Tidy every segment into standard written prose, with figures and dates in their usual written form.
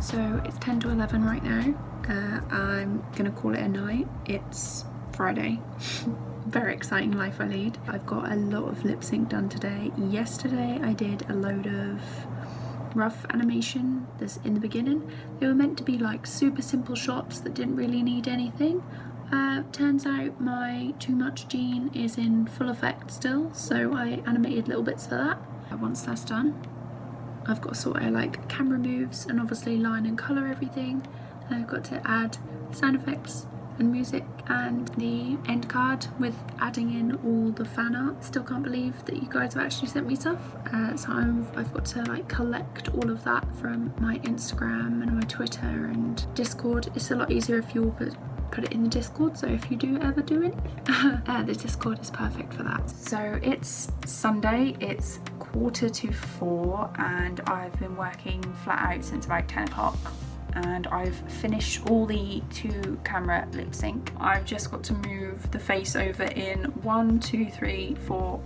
So it's 10 to 11 right now. I'm gonna call it a night. It's Friday. Very exciting life I lead. I've got a lot of lip sync done today. Yesterday I did a load of rough animation that's in the beginning. They were meant to be like super simple shots that didn't really need anything. Turns out my too much gene is in full effect still, so I animated little bits for that. Once that's done, I've got to sort out like camera moves and obviously line and colour everything. And I've got to add sound effects and music and the end card with adding in all the fan art. Still can't believe that you guys have actually sent me stuff. So I've got to like collect all of that from my Instagram and my Twitter and Discord. It's a lot easier if you all put it in the Discord, so if you do ever do it, the Discord is perfect for that. So it's Sunday, it's 3:45 and I've been working flat out since about 10 o'clock. And I've finished all the 2 camera lip sync. I've just got to move the face over in 1, 2, 3, 4,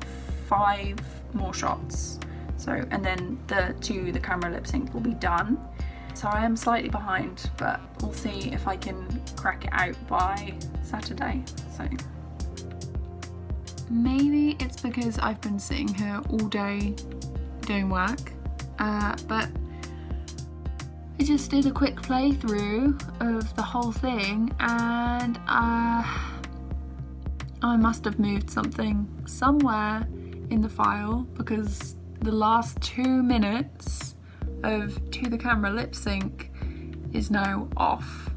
5 more shots. So, and then the camera lip sync will be done. So I am slightly behind, but we'll see if I can crack it out by Saturday. So maybe it's because I've been sitting here all day doing work, but I just did a quick playthrough of the whole thing and I must have moved something somewhere in the file because the last 2 minutes of To The Camera lip sync is now off.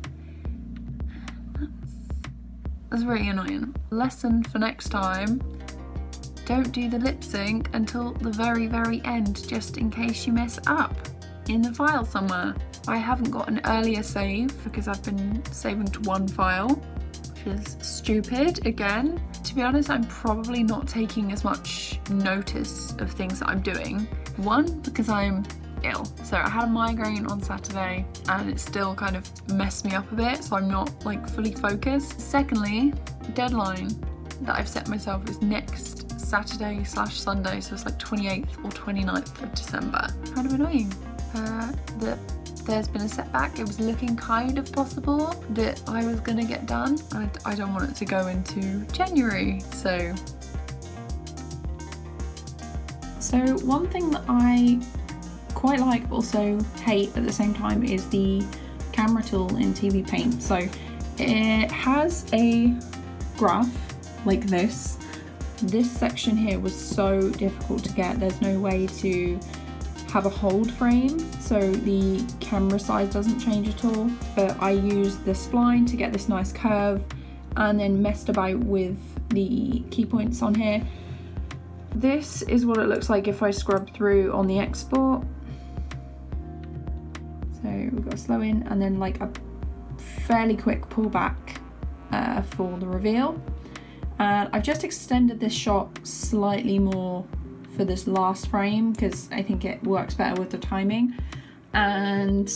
That's really annoying. Lesson for next time: don't do the lip sync until the very, very end, just in case you mess up in the file somewhere. I haven't got an earlier save because I've been saving to 1 file, which is stupid again. To be honest, I'm probably not taking as much notice of things that I'm doing. 1, because I'm ill. So I had a migraine on Saturday and it still kind of messed me up a bit, so I'm not like fully focused. Secondly, deadline that I've set myself is next Saturday/Sunday, so it's like 28th or 29th of December. Kind of annoying that there's been a setback. It was looking kind of possible that I was gonna get done. I don't want it to go into January, so one thing that I quite like but also hate at the same time is the camera tool in TV Paint. So it has a graph like this. This section here was so difficult to get. There's no way to have a hold frame, so the camera size doesn't change at all, but I used the spline to get this nice curve and then messed about with the key points on here. This is what it looks like if I scrub through on the export. So we've got a slow in and then like a fairly quick pullback for the reveal. And I've just extended this shot slightly more for this last frame because I think it works better with the timing, and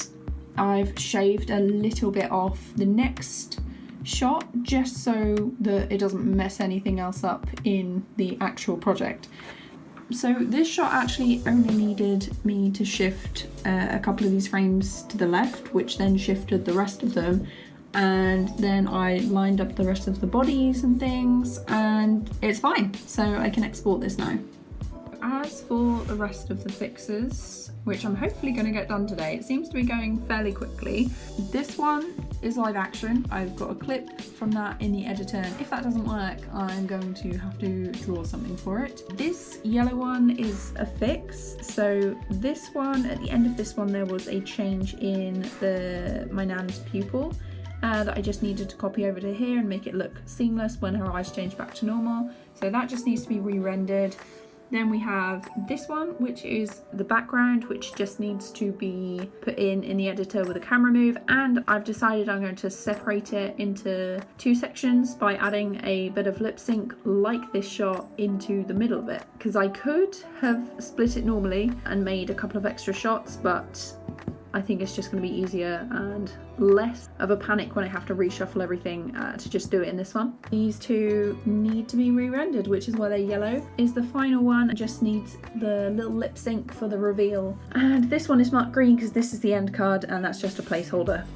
I've shaved a little bit off the next shot just so that it doesn't mess anything else up in the actual project. So this shot actually only needed me to shift a couple of these frames to the left, which then shifted the rest of them, and then I lined up the rest of the bodies and things and it's fine, so I can export this now. As for the rest of the fixes, which I'm hopefully going to get done today, it seems to be going fairly quickly. This one is live action. I've got a clip from that in the editor. If that doesn't work, I'm going to have to draw something for it. This yellow one is a fix. So this one, at the end of this one, there was a change in my nan's pupil that I just needed to copy over to here and make it look seamless when her eyes change back to normal. So that just needs to be re-rendered. Then we have this one, which is the background, which just needs to be put in the editor with a camera move, and I've decided I'm going to separate it into 2 sections by adding a bit of lip sync like this shot into the middle of it, because I could have split it normally and made a couple of extra shots, but I think it's just going to be easier and less of a panic when I have to reshuffle everything to just do it in this one. These two need to be re-rendered, which is why they're yellow. Is the final one, just needs the little lip sync for the reveal. And this one is marked green because this is the end card and that's just a placeholder.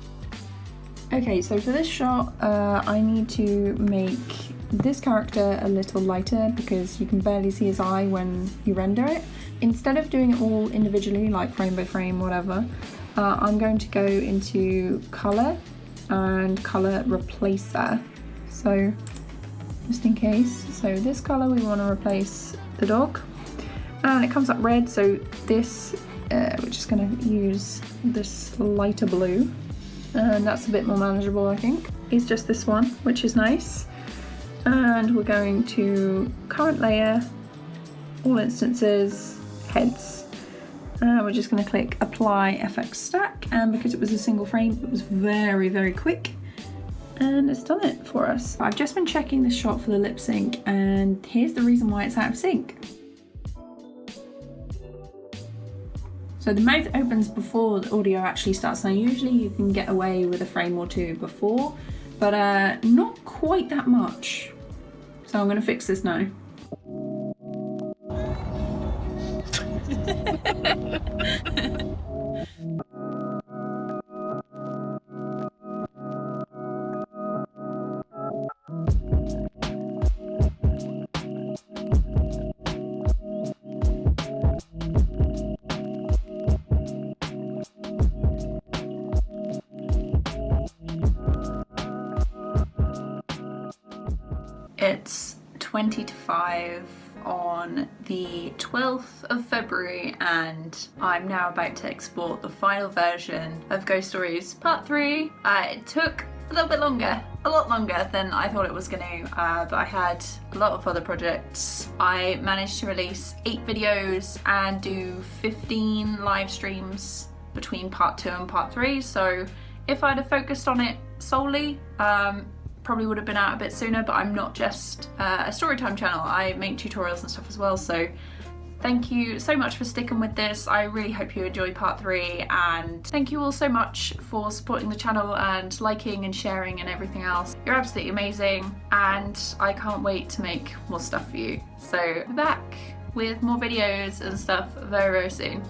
Okay, so for this shot, I need to make this character a little lighter because you can barely see his eye when you render it. Instead of doing it all individually, like frame by frame, whatever, I'm going to go into color and color replacer. So just in case, so this color we want to replace the dog, and it comes up red, so this, we're just going to use this lighter blue, and that's a bit more manageable I think. It's just this one, which is nice. And we're going to current layer, all instances, heads. We're just going to click apply FX stack, and because it was a single frame it was very, very quick and it's done it for us. I've just been checking the shot for the lip sync and here's the reason why it's out of sync. So the mouth opens before the audio actually starts. Now usually you can get away with a frame or two before, but not quite that much. So I'm going to fix this now. It's 20 to 5 on the 12th of February and I'm now about to export the final version of Ghost Stories Part 3. It took a little bit longer, a lot longer than I thought it was going to, but I had a lot of other projects. I managed to release 8 videos and do 15 live streams between Part 2 and Part 3, so if I'd have focused on it solely, probably would have been out a bit sooner, but I'm not just a Storytime channel, I make tutorials and stuff as well, so thank you so much for sticking with this. I really hope you enjoy Part 3 and thank you all so much for supporting the channel and liking and sharing and everything else. You're absolutely amazing and I can't wait to make more stuff for you. So back with more videos and stuff very, very soon.